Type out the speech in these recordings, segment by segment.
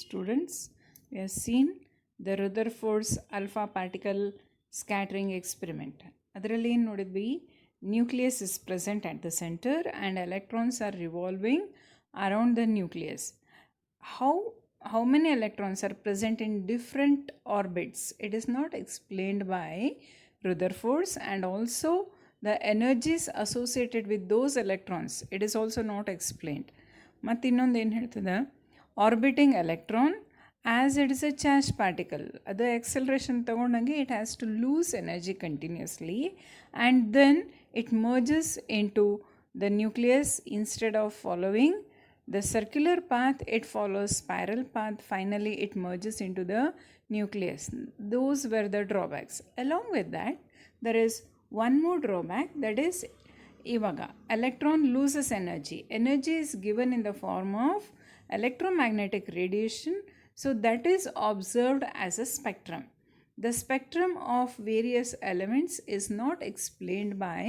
Students, we have seen the Rutherford's alpha particle scattering experiment. ಅದರಲ್ಲಿ ಏನು ನೋಡಿದ್ವಿ, nucleus is present at the center and electrons are revolving around the nucleus. How many electrons are present in different orbits? It is not explained by Rutherford's, and also the energies associated with those electrons, it is also not explained. ಮತ್ತು ಇನ್ನೊಂದು ಏನು ಹೇಳ್ತದೆ, orbiting electron as it is a charge particle, ಅದು acceleration ತೊಗೊಂಡಂಗೆ it has to lose energy continuously and then it merges into the nucleus instead of following the circular path, it follows spiral path. Finally it merges into the nucleus. Those were the drawbacks. Along with that, there is one more drawback, that is ivaga electron loses energy. Energy is given in the form of electromagnetic radiation, so that is observed as a spectrum. The spectrum of various elements is not explained by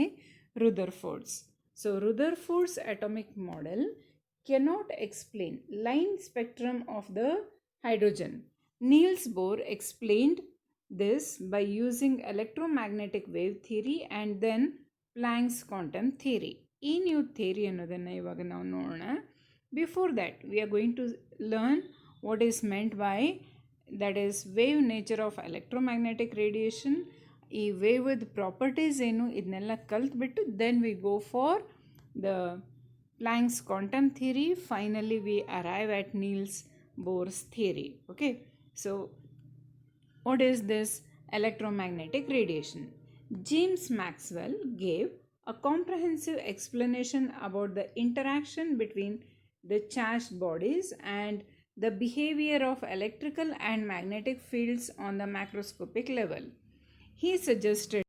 Rutherford's. So Rutherford's atomic model cannot explain line spectrum of the hydrogen. Niels Bohr explained this by using electromagnetic wave theory and then Planck's quantum theory. ಈ new theory ಅನ್ನೋದನ್ನು ಇವಾಗ ನಾವು ನೋಡೋಣ. Before that we are going to learn what is meant by that is wave nature of electromagnetic radiation. ಈ ವೇವ್ದ properties ಏನು ಇದನ್ನೆಲ್ಲ ಕಲ್ತ್ಬಿಟ್ಟು then we go for the Planck's quantum theory. Finally we arrive at Niels Bohr's theory. Okay, so what is this electromagnetic radiation? James Maxwell gave a comprehensive explanation about the interaction between the charged bodies and the behavior of electrical and magnetic fields on the macroscopic level. He suggested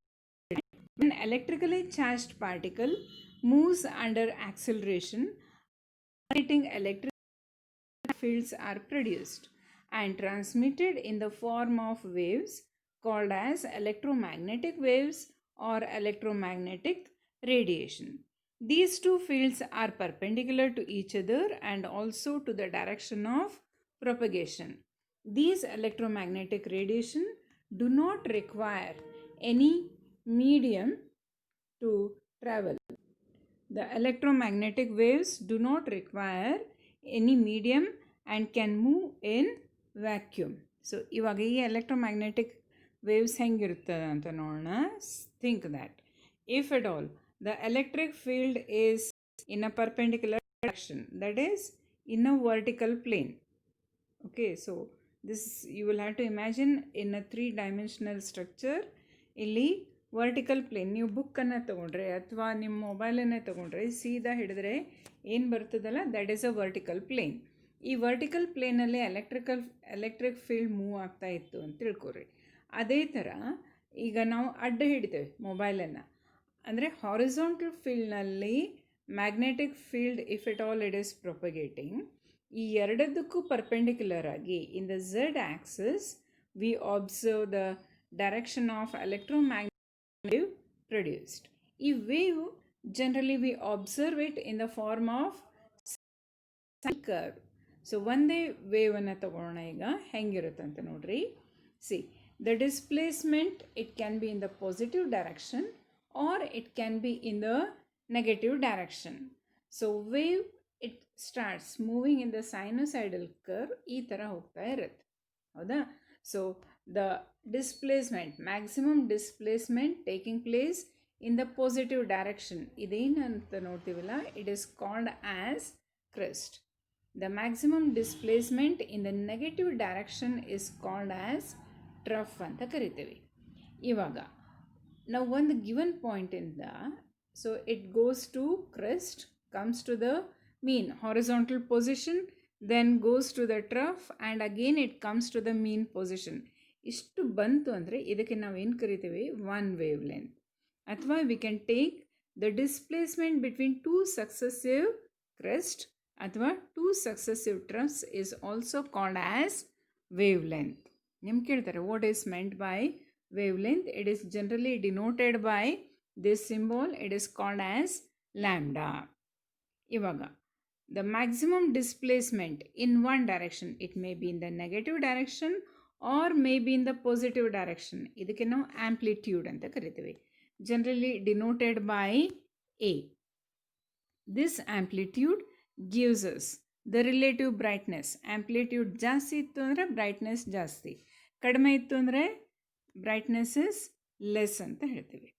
an electrically charged particle moves under acceleration, alternating electric fields are produced and transmitted in the form of waves called as electromagnetic waves or electromagnetic radiation. These two fields are perpendicular to each other and also to the direction of propagation. These electromagnetic radiation do not require any medium to travel. The electromagnetic waves do not require any medium and can move in vacuum. So ಇವಾಗ ಈ electromagnetic waves ಹೆಂಗಿರ್ತದೆ ಅಂತ ನೋಡೋಣ. Think that if at all the electric field is in a perpendicular direction, that is in a vertical plane. Okay, so this you will have to imagine in a 3-dimensional structure. ಇಲ್ಲಿ vertical plane, ನೀವು ಬುಕ್ಕನ್ನು ತೊಗೊಂಡ್ರೆ ಅಥವಾ ನಿಮ್ಮ ಮೊಬೈಲನ್ನೇ ತೊಗೊಂಡ್ರೆ ಸೀದಾ ಹಿಡಿದ್ರೆ ಏನು ಬರ್ತದಲ್ಲ, that is a vertical plane. ಈ ವರ್ಟಿಕಲ್ ಪ್ಲೇನಲ್ಲಿ ಎಲೆಕ್ಟ್ರಿಕ್ ಫೀಲ್ಡ್ ಮೂವ್ ಆಗ್ತಾ ಇತ್ತು ಅಂತ ತಿಳ್ಕೊರಿ. ಅದೇ ಥರ ಈಗ ನಾವು ಅಡ್ಡ ಹಿಡಿತೇವೆ ಮೊಬೈಲನ್ನು, ಅಂದರೆ ಹಾರಿಜಾಂಟಲ್ ಫೀಲ್ಡ್ನಲ್ಲಿ magnetic field if it all it is propagating, ಈ ಎರಡದಕ್ಕೂ ಪರ್ಪೆಂಡಿಕ್ಯುಲರ್ ಆಗಿ in the Z axis we observe the direction of electromagnetic wave produced. ಈ wave generally we observe it in the form of curve. So ಒಂದೇ ವೇವನ್ನು ತಗೊಳ್ಳೋಣ. ಈಗ ಹೆಂಗಿರುತ್ತೆ ಅಂತ ನೋಡ್ರಿ. See the displacement it can be in the positive direction or it can be in the negative direction. So wave it starts moving in the sinusoidal curve, ಈ ಥರ ಹೋಗ್ತಾ ಇರುತ್ತೆ, ಹೌದಾ? So the displacement, maximum displacement taking place in the positive direction, idenanta noಡ್ತೀವಲ್ಲ, it is called as crest. The maximum displacement in the negative direction is called as trough ಅಂತ ಕರಿತೀವಿ. ಇವಾಗ ನಾವು ಒಂದು given point ಇಂದ, so it goes to crest, comes to the mean horizontal position, then goes to the trough and again it comes to the mean position. ಇಷ್ಟು ಬಂತು ಅಂದರೆ ಇದಕ್ಕೆ ನಾವೇನು ಕರಿತೀವಿ, ಒನ್ ವೇವ್ ಲೆಂತ್. ಅಥವಾ we can take the displacement between two successive crest ಅಥವಾ two successive troughs is also called as wavelength. ನಿಮ್ಗೆ ಕೇಳ್ತಾರೆ what is meant by wavelength? It is generally denoted by this symbol, it is called as lambda. ಇವಾಗ the maximum displacement in one direction. It may be in the negative direction or maybe in the positive direction. ಇದಕ್ಕೆ ನಾವು amplitude ಅಂತ ಕರಿತೀವಿ, generally denoted by A. This amplitude gives us the relative brightness. Amplitude ಜಾಸ್ತಿ ಇತ್ತು ಅಂದರೆ brightness ಜಾಸ್ತಿ, ಕಡಿಮೆ ಇತ್ತು ಅಂದರೆ brightness is less ಅಂತ ಹೇಳ್ತೀವಿ.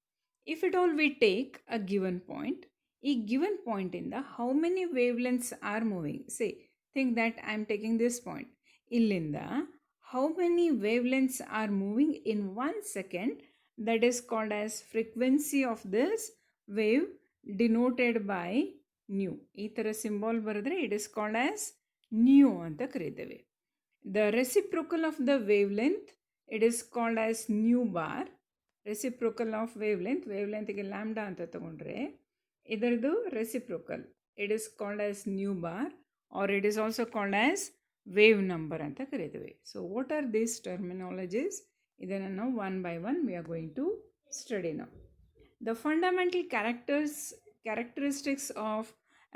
If at all we take a given point, a given point in the how many wavelengths are moving. Say, think that I am taking this point. Illinda how many wavelengths are moving in 1 second, that is called as frequency of this wave, denoted by nu. ಈ ಥರ symbol ಬರೆದ್ರೆ it is called as nu ಅಂತ ಕರೀತೇವೆ. The reciprocal of the wavelength, it is called as nu bar. Reciprocal of wavelength, wavelengthಗೆ lambda ಅಂತ ತಗೊಂಡ್ರೆ ಇದರದು reciprocal, it is called as nu bar, or it is also called as wave number ಅಂತ ಕರೀತೀವಿ. So what are these terminologies? ಇದನ್ನು ನಾವು one by one we are going to study now. The fundamental characteristics of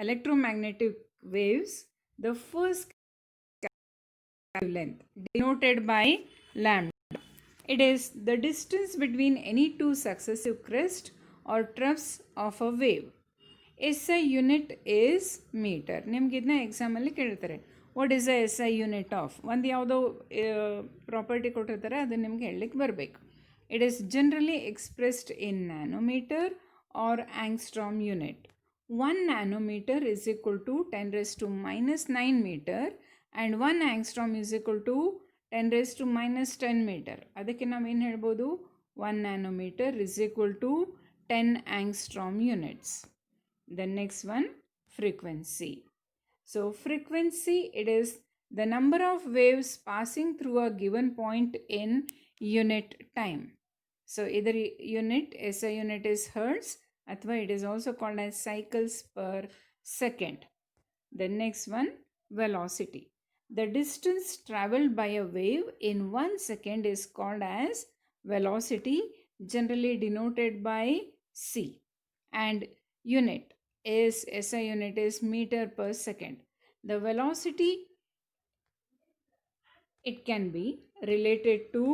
electromagnetic waves. The first wavelength, denoted by lambda. It is the distance between any two successive crests or troughs of a wave. SI unit is meter. ನಿಮ್ಗೆ ಇದನ್ನ ಎಕ್ಸಾಮಲ್ಲಿ ಕೇಳ್ತಾರೆ, what is a SI unit of, ಒಂದು ಯಾವುದೋ property ಕೊಟ್ಟಿರ್ತಾರೆ ಅದನ್ನು ನಿಮ್ಗೆ ಹೇಳಲಿಕ್ಕೆ ಬರಬೇಕು. It is generally expressed in nanometer or angstrom unit. 1 nanometer is equal to 10 raised to minus 9 meter and 1 angstrom is equal to 10 raised to minus 10 meter. ಅದಕ್ಕೆ ನಾವೇನು ಹೇಳ್ಬೋದು, 1 nanometer is equal to 10 angstrom units. The next one, frequency. So frequency, it is the number of waves passing through a given point in unit time. So either unit, SI unit is hertz, athwa it is also called as cycles per second. The next one, velocity. The distance traveled by a wave in 1 second is called as velocity, generally denoted by C. And unit is, SI unit is meter per second. The velocity, it can be related to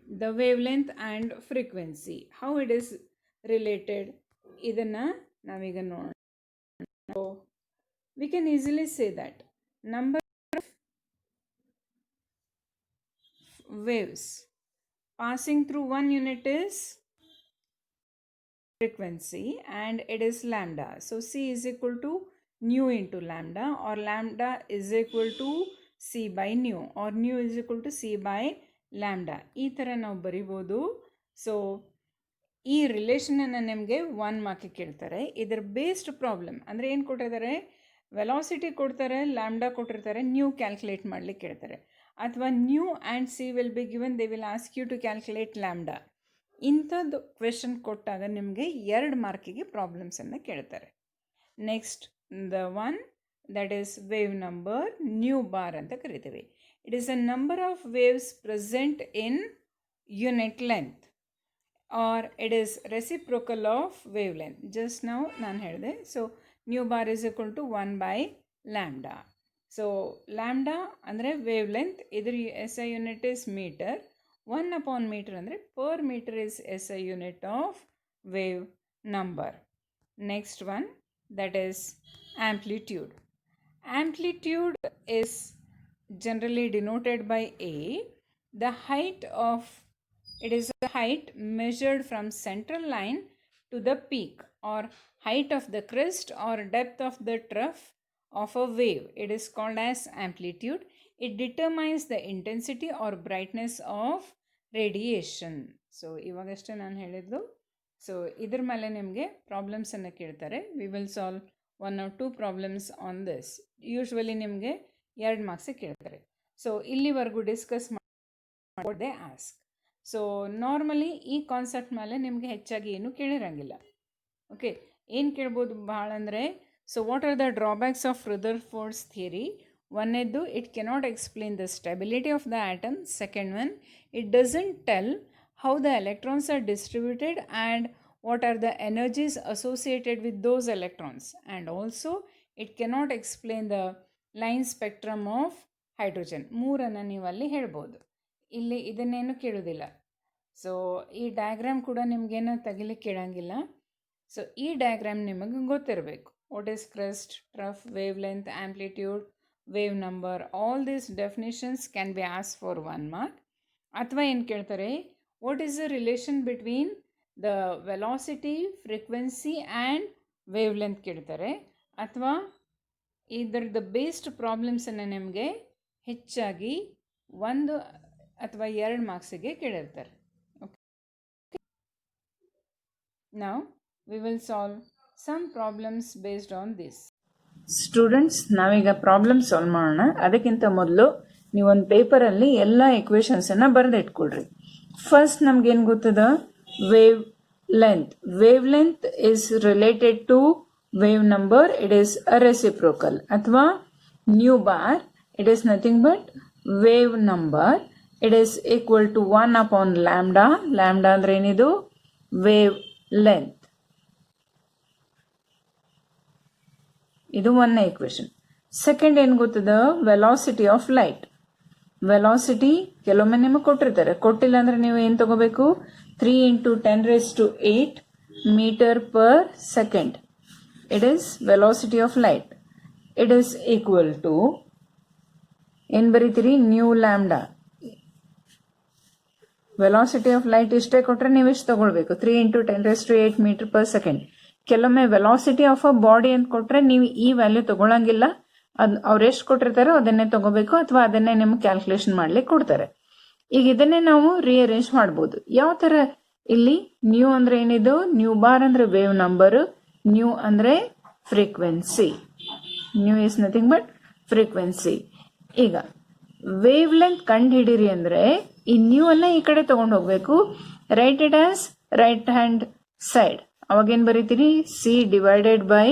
the wavelength and frequency. How it is related, ಇದನ್ನು ನಾವೀಗ ನೋಡೋಣ. So we can easily say that number of waves passing through one unit is frequency and it is lambda. So C is equal to nu into lambda, or lambda is equal to C by nu, or nu is equal to C by lambda. ಈ ಥರ ನಾವು ಬರಿಬೋದು. So ಈ ರಿಲೇಷನನ್ನು ನಿಮಗೆ 1 ಮಾರ್ಕಿಗೆ ಕೇಳ್ತಾರೆ. ಇದರ based problem ಅಂದರೆ ಏನು ಕೊಟ್ಟಿದ್ದಾರೆ, ವೆಲಾಸಿಟಿ ಕೊಡ್ತಾರೆ, ಲ್ಯಾಂಬ್ಡಾ ಕೊಟ್ಟಿರ್ತಾರೆ, ನ್ಯೂ ಕ್ಯಾಲ್ಕುಲೇಟ್ ಮಾಡಲಿಕ್ಕೆ ಕೇಳ್ತಾರೆ. ಅಥವಾ nu and c will be given, they will ask you to calculate lambda. ಇಂಥದ್ದು ಕ್ವೆಶನ್ ಕೊಟ್ಟಾಗ ನಿಮಗೆ 2 ಮಾರ್ಕಿಗೆ ಪ್ರಾಬ್ಲಮ್ಸನ್ನು ಕೇಳ್ತಾರೆ. Next the one that is wave number, nu bar ಅಂತ ಕರಿತೀವಿ. It is a number of waves present in unit length, or it is reciprocal of wavelength. Just now ನಾನು ಹೇಳಿದೆ. So nu bar is equal to 1 by lambda. So lambda ಅಂದರೆ wavelength, ಇದ್ರ SI unit is meter. 1 upon meter ಅಂದರೆ per meter is SI unit of wave number. Next one, that is amplitude. Amplitude is generally denoted by A. The height of, it is the height measured from central line to the peak, or height of the crest or depth of the trough of a wave. It is called as amplitude. It determines the intensity or brightness of radiation. So ಇವಗಷ್ಟೇ ನಾನು ಹೇಳಿದ್ದು. So ಇದ್ರ ಮೇಲೆ ನಿಮಗೆ ಪ್ರಾಬ್ಲಮ್ಸನ್ನು ಕೇಳ್ತಾರೆ. We will solve 1 or 2 problems on this. Usually ನಿಮಗೆ 2 ಮಾರ್ಕ್ಸಿಗೆ ಕೇಳ್ತಾರೆ. So ಇಲ್ಲಿವರೆಗೂ discuss ಮಾಡಿ ದೇ ಆಸ್ಕ್. ಸೊ ನಾರ್ಮಲಿ ಈ ಕಾನ್ಸೆಪ್ಟ್ ಮೇಲೆ ನಿಮಗೆ ಹೆಚ್ಚಾಗಿ ಏನೂ ಕೇಳಿರಂಗಿಲ್ಲ. ಓಕೆ, ಏನು ಕೇಳ್ಬೋದು ಭಾಳ ಅಂದರೆ, so what are the drawbacks of Rutherford's theory? ಒಂದನೇದ್ದು, it cannot explain the stability of the atom. Second one, it doesn't tell how the electrons are distributed and what are the energies associated with those electrons, and also it cannot explain the line spectrum of hydrogen. ಮೂರನ್ನು ನೀವಲ್ಲಿ ಹೇಳ್ಬೋದು. ಇಲ್ಲಿ ಇದನ್ನೇನು ಕೇಳೋದಿಲ್ಲ. So ಈ diagram ಕೂಡ ನಿಮಗೇನು ತೆಗಿಲಿಕ್ಕೆ ಕೇಳಂಗಿಲ್ಲ. ಸೊ ಈ ಡಯಾಗ್ರಾಮ್ ನಿಮಗೆ ಗೊತ್ತಿರಬೇಕು. What is crest, trough, wave length, amplitude, wave number, all these definitions can be as for 1 mark. ಅಥವಾ ಏನು ಕೇಳ್ತಾರೆ, what is the relation between the velocity, frequency and wave length ಕೇಳ್ತಾರೆ. ಅಥವಾ ಇದರದ್ದು ಬೇಸ್ಡ್ ಪ್ರಾಬ್ಲಮ್ಸನ್ನು ನಿಮಗೆ ಹೆಚ್ಚಾಗಿ 1 ಅಥವಾ 2 ಮಾರ್ಕ್ಸಿಗೆ ಕೇಳಿರ್ತಾರೆ. ಓಕೆ, ನಾವು we will solve some problems based on this. Students, ನಾವೀಗ ಪ್ರಾಬ್ಲಮ್ ಸಾಲ್ವ್ ಮಾಡೋಣ. ಅದಕ್ಕಿಂತ ಮೊದಲು ನೀವೊಂದು ಪೇಪರಲ್ಲಿ ಎಲ್ಲ ಇಕ್ವೇಷನ್ಸನ್ನು ಬರೆದಿಟ್ಕೊಳ್ರಿ. ಫಸ್ಟ್ ನಮ್ಗೇನು ಗೊತ್ತದ, wavelength. Wavelength is related to wave number. It is a reciprocal. ಅಥವಾ nu bar, it is nothing but wave number. It is equal to 1 upon lambda. Lambda ಅಂದ್ರೆ ಏನಿದು, ವೇವ್ ಲೆಂತ್. ಇದು ಒಂದನೇ equation. Second ಏನು ಗೊತ್ತದ, velocity of light. Velocity ಕೆಲವೊಮ್ಮೆ ನಿಮಗೆ ಕೊಟ್ಟಿರ್ತಾರೆ, ಕೊಟ್ಟಿಲ್ಲ ಅಂದ್ರೆ ನೀವು ಏನು ತಗೋಬೇಕು, 3 × 10⁸ metre per second. It is velocity of light. It is equal to ಏನು ಬರೀತೀರಿ, nu lambda. Velocity of light ಇಷ್ಟೇ ಕೊಟ್ಟರೆ ನೀವು ಇಷ್ಟು ತಗೊಳ್ಬೇಕು, 3 × 10⁸ ಮೀಟರ್ ಪರ್ ಸೆಕೆಂಡ್. ಕೆಲವೊಮ್ಮೆ ವೆಲಾಸಿಟಿ ಆಫ್ ಅ ಬಾಡಿ ಅಂತ ಕೊಟ್ಟರೆ ನೀವು ಈ ವ್ಯಾಲ್ಯೂ ತಗೊಳಂಗಿಲ್ಲ. ಅವ್ರು ಎಷ್ಟು ಕೊಟ್ಟಿರ್ತಾರೋ ಅದನ್ನೇ ತಗೋಬೇಕು, ಅಥವಾ ಅದನ್ನೇ ನಿಮ್ಗೆ ಕ್ಯಾಲ್ಕುಲೇಷನ್ ಮಾಡ್ಲಿಕ್ಕೆ ಕೊಡ್ತಾರೆ. ಈಗ ಇದನ್ನೇ ನಾವು ರಿಅರೇಂಜ್ ಮಾಡ್ಬೋದು. ಯಾವ ಥರ, ಇಲ್ಲಿ ನ್ಯೂ ಅಂದ್ರೆ ಏನಿದು, ನ್ಯೂ ಬಾರ್ ಅಂದ್ರೆ ವೇವ್ ನಂಬರ್, ನ್ಯೂ ಅಂದ್ರೆ frequency. New is nothing but frequency. ಈಗ ವೇವ್ ಲೆಂತ್ ಕಂಡು ಹಿಡೀರಿ ಅಂದ್ರೆ ಈ ನ್ಯೂ ಅನ್ನ ಈ ಕಡೆ ತಗೊಂಡು ಹೋಗ್ಬೇಕು. Right it as right hand side. ಅವಾಗೇನು ಬರೀತೀರಿ, ಸಿ ಡಿವೈಡೆಡ್ ಬೈ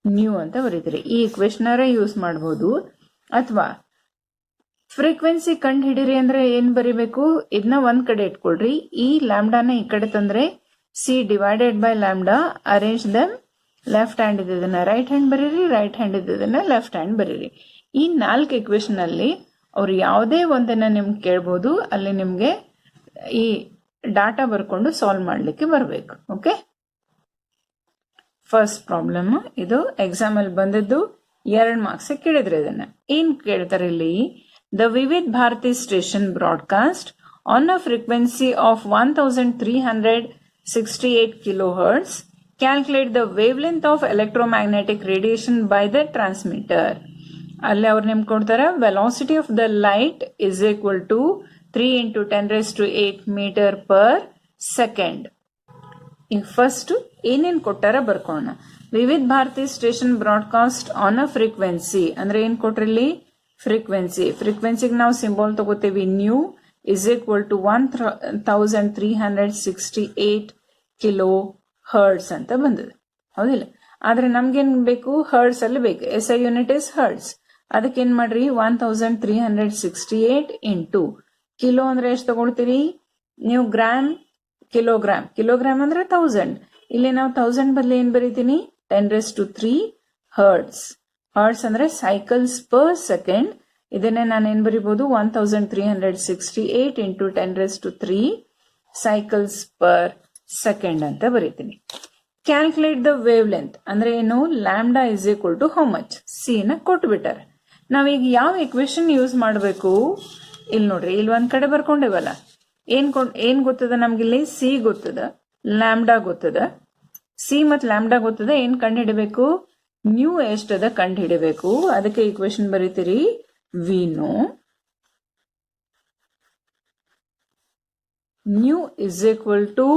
ನ್ಯೂ ಅಂತ ಬರೀತೀರಿ. ಈ ಇಕ್ವೇಶನರ ಯೂಸ್ ಮಾಡ್ಬೋದು. ಅಥವಾ ಫ್ರೀಕ್ವೆನ್ಸಿ ಕಂಡು ಹಿಡೀರಿ ಅಂದ್ರೆ ಏನ್ ಬರೀಬೇಕು, ಇದನ್ನ ಒಂದ್ ಕಡೆ ಇಟ್ಕೊಳ್ರಿ. ಈ ಲ್ಯಾಂಬ್ಡಾನ ಈ ಕಡೆ ತಂದ್ರೆ C divided by lambda. Arrange them. Left hand ಇದ್ದದನ್ನ ರೈಟ್ ಹ್ಯಾಂಡ್ ಬರೀರಿ, ರೈಟ್ ಹ್ಯಾಂಡ್ ಇದ್ದದನ್ನ ಲೆಫ್ಟ್ ಹ್ಯಾಂಡ್ ಬರೀರಿ. ಈ 4 ಇಕ್ವೇಶನ್ ಅಲ್ಲಿ ಅವ್ರು ಯಾವುದೇ ಒಂದನ್ನ ನಿಮ್ಗೆ ಕೇಳ್ಬೋದು. ಅಲ್ಲಿ ನಿಮ್ಗೆ ಈ ಡಾಟಾ ಬರ್ಕೊಂಡು ಸಾಲ್ವ್ ಮಾಡ್ಲಿಕ್ಕೆ ಬರಬೇಕು. ಓಕೆ, ಫಸ್ಟ್ ಪ್ರಾಬ್ಲಮ್ ಇದು. ಎಕ್ಸಾಮ್ ಅಲ್ಲಿ ಬಂದದ್ದು 2 ಮಾರ್ಕ್ಸ್ ಕೇಳಿದ್ರೆ ಇದನ್ನ ಏನ್ ಕೇಳ್ತಾರೆ ಇಲ್ಲಿ, the Vividh Bharati station broadcast on a frequency of 1368 kilohertz. Calculate the wavelength of electromagnetic radiation by the transmitter. ಅಲ್ಲಿ ಅವ್ರು ನಿಮ್ಗೆ ಕೊಡ್ತಾರೆ, velocity of the light is equal to 3 × 10⁸ metre per second. ಈಗ ಫಸ್ಟ್ ಏನೇನ್ ಕೊಟ್ಟಾರ ಬರ್ಕೋಣ. Vividh Bharati station broadcast on a frequency ಅಂದ್ರೆ ಏನ್ ಕೊಟ್ರಿಲ್ಲಿ, ಫ್ರೀಕ್ವೆನ್ಸಿ. ಫ್ರೀಕ್ವೆನ್ಸಿಗೆ ನಾವು ಸಿಂಬಲ್ ತಗೋತೀವಿ, nu is equal to 1368 kilohertz ಅಂತ ಬಂದದ, ಹೌದಿಲ್ಲ? ಆದ್ರೆ ನಮ್ಗೇನ್ ಬೇಕು, ಹರ್ಡ್ಸ್ ಅಲ್ಲಿ ಬೇಕು. SI unit is hertz. ಅದಕ್ಕೆ ಏನ್ ಮಾಡ್ರಿ, 1368 ಇಂಟು ಕಿಲೋ ಅಂದ್ರೆ ಎಷ್ಟು ತಗೊಳ್ತೀರಿ ನೀವು, ಗ್ರಾಮ್, ಕಿಲೋಗ್ರಾಮ್. ಕಿಲೋಗ್ರಾಮ್ ಅಂದ್ರೆ 1000. ಇಲ್ಲಿ ನಾವು 1000 ಬದಲು ಏನ್ ಬರೀತೀನಿ, 10⁻³ ಹರ್ಡ್ಸ್. ಹರ್ಡ್ಸ್ ಅಂದ್ರೆ ಸೈಕಲ್ಸ್ ಪರ್ ಸೆಕೆಂಡ್. ಇದನ್ನೇ ನಾನು ಏನ್ ಬರೀಬಹುದು, 1368 ಇಂಟು 10⁻³ ಸೈಕಲ್ಸ್ ಪರ್ ಸೆಕೆಂಡ್ ಅಂತ ಬರೀತೀನಿ. ಕ್ಯಾಲ್ಕುಲೇಟ್ ದ ವೇವ್ ಲೆಂತ್ ಅಂದ್ರೆ ಏನು, lambda is equal to how much, c ನ ಕೊಟ್ಬಿಟ್ಟಾರೆ. ನಾವೀಗ ಯಾವ ಇಕ್ವೇಶನ್ ಯೂಸ್ ಮಾಡಬೇಕು, ಇಲ್ಲಿ ನೋಡ್ರಿ, ಇಲ್ಲಿ ಒಂದ್ ಕಡೆ ಬರ್ಕೊಂಡೇವಲ್ಲ, ಏನ್ ಗೊತ್ತದ ನಮ್ಗಿಲ್ಲಿ, ಸಿ ಗೊತ್ತದ, ಲ್ಯಾಂಬ್ಡಾ ಗೊತ್ತದ. ಸಿ ಮತ್ ಲ್ಯಾಂಬ್ಡಾ ಗೊತ್ತದ. ಏನ್ ಕಂಡು ಹಿಡಬೇಕು, ನ್ಯೂ ಎಷ್ಟದ ಕಂಡು ಹಿಡಬೇಕು. ಅದಕ್ಕೆ ಇಕ್ವೇಶನ್ ಬರೀತೀರಿ, we know nu is equal to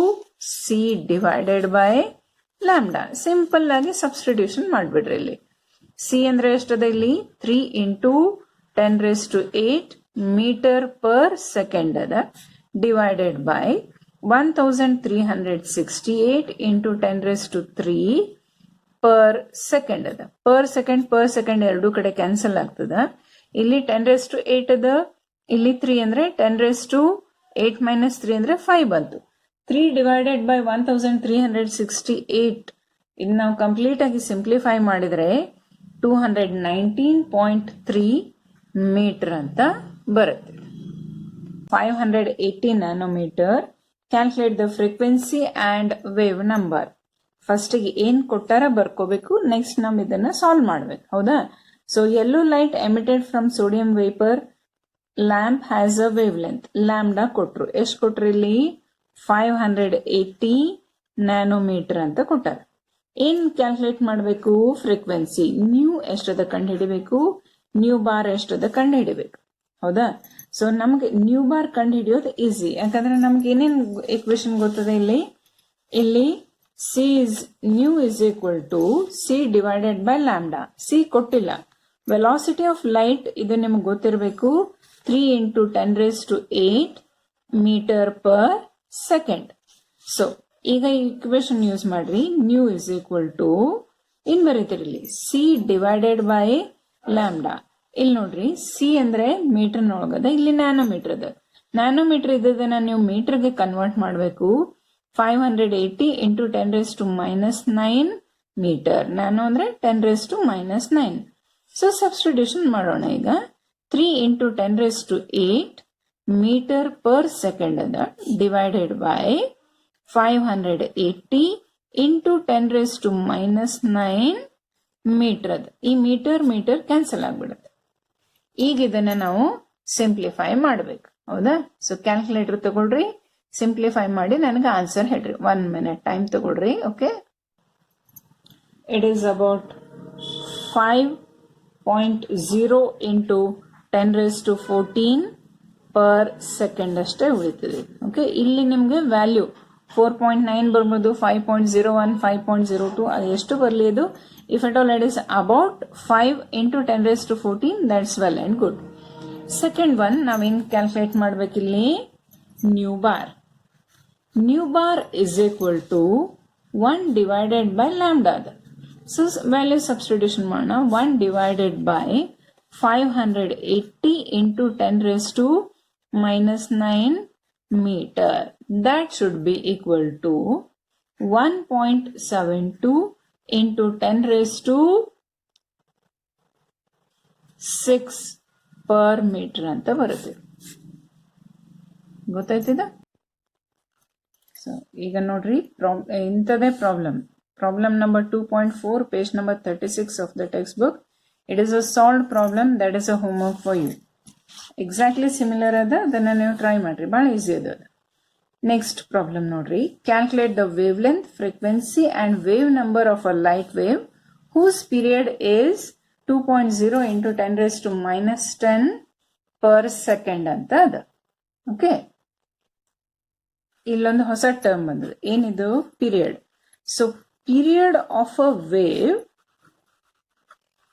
C divided by lambda. Simple ಆಗಿ ಸಬ್ಸ್ಟಿಟ್ಯೂಷನ್ ಮಾಡ್ಬಿಡ್ರಿ. ಇಲ್ಲಿ ಸಿ ಅಂದ್ರೆ ಎಷ್ಟದ, ಇಲ್ಲಿ 3 × 10⁸ ಮೀಟರ್ ಪರ್ ಸೆಕೆಂಡ್ ಅದ, divided by 1368 into 10⁻³ per second ಅದ. ಪರ್ ಸೆಕೆಂಡ್ ಎರಡೂ ಕಡೆ ಕ್ಯಾನ್ಸಲ್ ಆಗ್ತದ. ಇಲ್ಲಿ 10⁸ ಅದ, ಇಲ್ಲಿ 3 ಅಂದ್ರೆ 10⁻8 - 3 ಅಂದ್ರೆ 5 ಬಂತು. 3 divided by 1368 ಇದು ನಾವು ಕಂಪ್ಲೀಟ್ ಆಗಿ ಸಿಂಪ್ಲಿಫೈ ಮಾಡಿದರೆ 219.3 ಮೀಟರ್ ಅಂತ ಬರುತ್ತೆ. 580 nanometre. Calculate the frequency and wave number. ಫಸ್ಟಿಗೆ ಏನು ಕೊಟ್ಟಾರ ಬರ್ಕೋಬೇಕು, ನೆಕ್ಸ್ಟ್ ನಾವು ಇದನ್ನು ಸಾಲ್ವ್ ಮಾಡಬೇಕು. ಹೌದಾ? So yellow light emitted from sodium vapour lamp has a wavelength. Lambda ಕೊಟ್ರು. ಎಷ್ಟು ಕೊಟ್ರು ಇಲ್ಲಿ? 580 ನ್ಯಾನೋಮೀಟರ್ ಅಂತ ಕೊಟ್ಟಾರ. ಏನ್ ಕ್ಯಾಲ್ಕುಲೇಟ್ ಮಾಡಬೇಕು? ಫ್ರೀಕ್ವೆನ್ಸಿ ನ್ಯೂ ಎಷ್ಟದ ಕಂಡು ಹಿಡಿಬೇಕು, ನ್ಯೂ ಬಾರ್ ಎಷ್ಟದ ಕಂಡು ಹಿಡಿಬೇಕು. ಹೌದಾ? ಸೊ ನಮ್ಗೆ ನ್ಯೂ ಬಾರ್ ಕಂಡು ಹಿಡಿಯೋದು ಈಸಿ, ಯಾಕಂದ್ರೆ ನಮ್ಗೆ ಏನೇನು ಇಕ್ವೇಶನ್ ಗೊತ್ತದೆ ಇಲ್ಲಿ c is nu is equal to C divided by lambda. C ಕೊಟ್ಟಿಲ್ಲ. ವೆಲಾಸಿಟಿ ಆಫ್ ಲೈಟ್ ಇದು ನಿಮ್ಗೆ ಗೊತ್ತಿರಬೇಕು, 3 × 10⁸ ಮೀಟರ್ ಪರ್ ಸೆಕೆಂಡ್. ಸೊ ಈಗ ಈ ಇಕ್ವೇಶನ್ ಯೂಸ್ ಮಾಡ್ರಿ. ನ್ಯೂ ಇಸ್ ಈಕ್ವಲ್ ಟು ಏನ್ ಬರೀತಿರಲಿ, ಸಿ ಡಿವೈಡೆಡ್ ಬೈ ಲ್ಯಾಂಬ್ಡಾ. ಇಲ್ಲಿ ನೋಡ್ರಿ, ಸಿ ಅಂದ್ರೆ ಮೀಟರ್ ಒಳಗದ, ಇಲ್ಲಿ ನ್ಯಾನೋಮೀಟರ್ ಅದ. ನ್ಯಾನೋಮೀಟರ್ ಇದ್ದದನ್ನ ನೀವು ಮೀಟರ್ಗೆ ಕನ್ವರ್ಟ್ ಮಾಡಬೇಕು. 580 × 10⁻⁹ ಮೀಟರ್. ನ್ಯಾನೋ ಅಂದ್ರೆ 10⁻⁹. ಸೊ ಸಬ್ಸ್ಟಿಟ್ಯೂಷನ್ ಮಾಡೋಣ ಈಗ. 3 × 10⁸ ಮೀಟರ್ ಪರ್ ಸೆಕೆಂಡ್ ಅದ, ಡಿವೈಡೆಡ್ ಬೈ 580 × 10⁻⁹ ಮೀಟರ್ ಅದ. ಈ ಮೀಟರ್ ಕ್ಯಾನ್ಸಲ್ ಆಗ್ಬಿಡುತ್ತೆ. ಈಗ ಇದನ್ನ ನಾವು ಸಿಂಪ್ಲಿಫೈ ಮಾಡಬೇಕು. ಹೌದಾ? ಸೊ ಕ್ಯಾಲ್ಕುಲೇಟರ್ ತಗೊಳ್ರಿ, ಸಿಂಪ್ಲಿಫೈ ಮಾಡಿ ನನಗೆ ಆನ್ಸರ್ ಹೇಳ್ರಿ. 1 minute ಟೈಮ್ ತಗೊಳ್ರಿ. Okay, it is about 5.0 × 10⁻14 per second ಅಷ್ಟೇ ಉಳಿತದೆ. ಓಕೆ, ಇಲ್ಲಿ ನಿಮ್ಗೆ ವ್ಯಾಲ್ಯೂ 4.9 ಬರ್ಬೋದು, 5.01, 5.02, ಅದು ಎಷ್ಟು ಬರಲಿ ಅದು. If at all it is about 5 × 10⁻14, that's well and good. Second one ನಾವೇನು ಕ್ಯಾಲ್ಕುಲೇಟ್ ಮಾಡ್ಬೇಕಿಲ್ಲಿ? Nu bar. Nu bar is equal to 1 divided by lambda ಅದ. ಸೊ ವ್ಯಾಲ್ಯೂ ಸಬ್ಸ್ಟಿಟ್ಯೂಷನ್ ಮಾಡೋಣ. 1 divided by 580 × 10⁻⁹ meter. That should be equal to 1.72 × 10⁶ per metre ಅಂತ ಬರುತ್ತೆ. ಗೊತ್ತಾಯ್ತಿದ? So ಈಗ ನೋಡ್ರಿ, ಇಂಥದೇ problem number 2.4, page number 36 of the text book. It is a solved problem. That is a homework for you. Exactly similar ಅದ, ಅದನ್ನ ನೀವು try ಮಾಡ್ರಿ, ಬಹಳ ಈಸಿ ಅದ. ನೆಕ್ಸ್ಟ್ ಪ್ರಾಬ್ಲಮ್ ನೋಡ್ರಿ. Calculate the wavelength, frequency and wave number of a light wave whose period is 2.0 × 10⁻⁻10 per second ಅಂತ ಅದ. Okay, ಇಲ್ಲೊಂದು ಹೊಸ ಟರ್ಮ್ ಬಂದದ. ಏನಿದು? Period. So period of a wave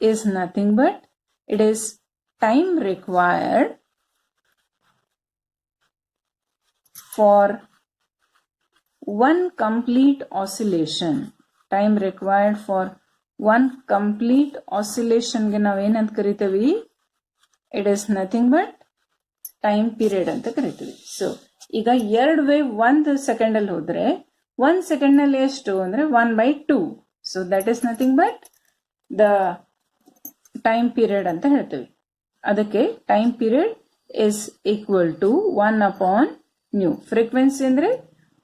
is nothing but it is time required for one complete oscillation. Time required for one complete oscillation ಗೆ ನಾವು ಏನಂತ ಕರಿತೀವಿ? It is nothing but time period ಅಂತ ಕರಿತೀವಿ. ಸೊ ಈಗ ಎರಡು ವೇವ್ 1 ಸೆಕೆಂಡ್ ಅಲ್ಲಿ ಹೋದ್ರೆ 1 ಸೆಕೆಂಡ್ ನಲ್ಲಿ ಎಷ್ಟು ಅಂದ್ರೆ 1/2. So that is nothing but the time period ಅಂತ ಹೇಳ್ತೀವಿ. ಅದಕ್ಕೆ time period is equal to 1/ν. Frequency ಅಂದ್ರೆ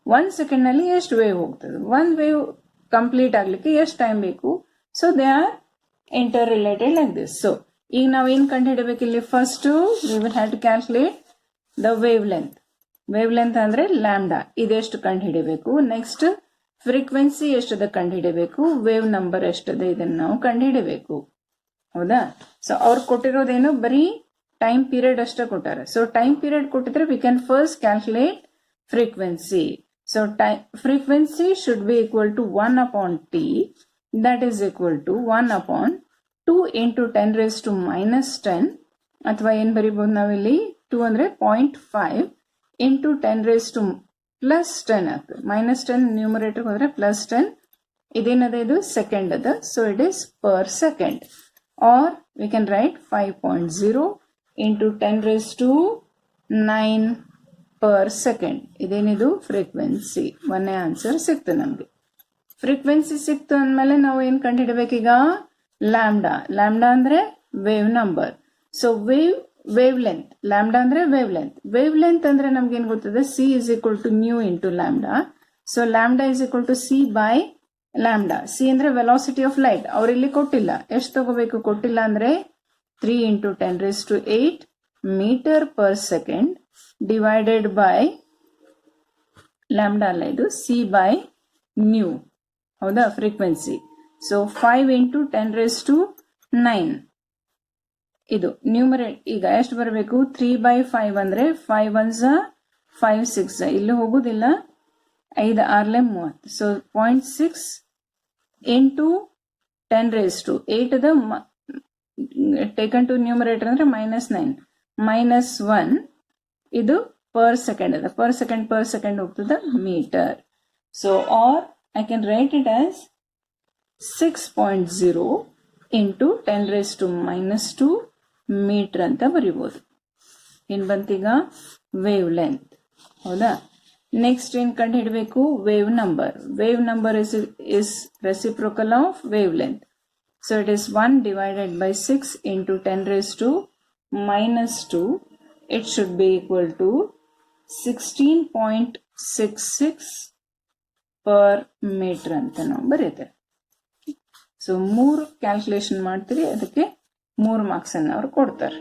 1 ಸೆಕೆಂಡ್ ನಲ್ಲಿ ಎಷ್ಟು ವೇವ್ ಹೋಗ್ತದೆ, 1 ವೇವ್ ಕಂಪ್ಲೀಟ್ ಆಗ್ಲಿಕ್ಕೆ ಎಷ್ಟು ಟೈಮ್ ಬೇಕು. So they are interrelated like this. So ಈಗ ನಾವು ಏನ್ ಕಂಡು ಹಿಡಬೇಕು ಇಲ್ಲಿ? First we will have to calculate the wavelength. Wavelength ಅಂದ್ರೆ ಲ್ಯಾಂಬ್ಡಾ, ಇದೆಷ್ಟು ಕಂಡು ಹಿಡಿಬೇಕು. ನೆಕ್ಸ್ಟ್ ಫ್ರೀಕ್ವೆನ್ಸಿ ಎಷ್ಟದ ಕಂಡು ಹಿಡಿಬೇಕು, ವೇವ್ ನಂಬರ್ ಎಷ್ಟದ ಇದನ್ನ ನಾವು ಕಂಡು ಹಿಡಿಬೇಕು. ಹೌದಾ? ಸೊ ಅವ್ರು ಕೊಟ್ಟಿರೋದೇನು? ಬರೀ ಟೈಮ್ ಪೀರಿಯಡ್ ಅಷ್ಟೇ ಕೊಟ್ಟಾರ. ಸೊ ಟೈಮ್ ಪೀರಿಯಡ್ ಕೊಟ್ಟಿದ್ರೆ we can first calculate frequency. So frequency should be equal to 1/t. That is equal to 1/2 × 10⁻⁻10, ಅಥವಾ ಏನ್ ಬರೀಬಹುದು ನಾವಿಲ್ಲಿ? 2 ಅಂದ್ರೆ 0.5 × 10⁻+10 ಆಗ್ತದೆ. -10 ನ್ಯೂಮರೇಟರ್ ಹೋದ್ರೆ +10. ಇದೇನದ? ಇದು ಸೆಕೆಂಡ್ ಅದ. So it is per second. Or we can write 5.0 × 10⁹ per second. ಇದೇನಿದು ಫ್ರೀಕ್ವೆನ್ಸಿ. ಒಂದೇ ಆನ್ಸರ್ ಸಿಕ್ತು ನಮಗೆ. ಫ್ರೀಕ್ವೆನ್ಸಿ ಸಿಕ್ತು ಅಂದಮೇಲೆ ನಾವು ಏನು ಕಂಡುಹಿಡಬೇಕೀಗ? ಲ್ಯಾಂಬ್ಡಾ. ಲ್ಯಾಂಬ್ಡಾ ಅಂದ್ರೆ wave number. So wavelength. Lambda ಅಂದ್ರೆ ವೇವ್ ಲೆಂತ್. ವೇವ್ ಲೆಂತ್ ಅಂದ್ರೆ ನಮ್ಗೆ ಏನ್ ಗೊತ್ತದೆ? C is equal to nu into lambda. So lambda is equal to C by lambda. C ಅಂದ್ರೆ ವೆಲಾಸಿಟಿ ಆಫ್ ಲೈಟ್. ಅವ್ರಿಲ್ಲಿ ಕೊಟ್ಟಿಲ್ಲ, ಎಷ್ಟು ತಗೋಬೇಕು? ಕೊಟ್ಟಿಲ್ಲ ಅಂದ್ರೆ 3 × 10⁸ metre per second divided by lambda ಅಲ್ಲ, ಇದು ಸಿ ಬೈ ನ್ಯೂ. ಹೌದಾ? ಫ್ರೀಕ್ವೆನ್ಸಿ. ಸೊ 5 × 10⁹ ಇದು ನ್ಯೂಮರೇಟ್. ಈಗ ಎಷ್ಟು ಬರಬೇಕು? 3/5 ಅಂದ್ರೆ 5 1s 5 6 ಇಲ್ಲಿ ಹೋಗುದಿಲ್ಲ, 5 6 30. So 0.6 × 10⁸ the taken to numerator ಅಂದ್ರೆ -9 -1 ಇದು ಪರ್ ಸೆಕೆಂಡ್ ಅದ. ಪರ್ ಸೆಕೆಂಡ್ ಹೋಗ್ತದ metre. So or I can write it as 6.0 × 10⁻² metre ಅಂತ ಬರಿಬಹುದು. ಏನ್ ಬಂತೀಗ? Wavelength. ಹೌದಾ? ನೆಕ್ಸ್ಟ್ ಏನ್ ಕಂಡು ಹಿಡಬೇಕು? Wave number. Wave number is reciprocal of wavelength. So it is 1 divided by 6 × 10⁻². It should be equal to 16.66 per metre ಅಂತ ನಾವು ಬರೀತೇವೆ. ಸೊ 3 ಕ್ಯಾಲ್ಕುಲೇಷನ್ ಮಾಡ್ತೀರಿ, ಅದಕ್ಕೆ 3 ಮಾರ್ಕ್ಸ್ ಅನ್ನು ಅವ್ರು ಕೊಡ್ತಾರೆ.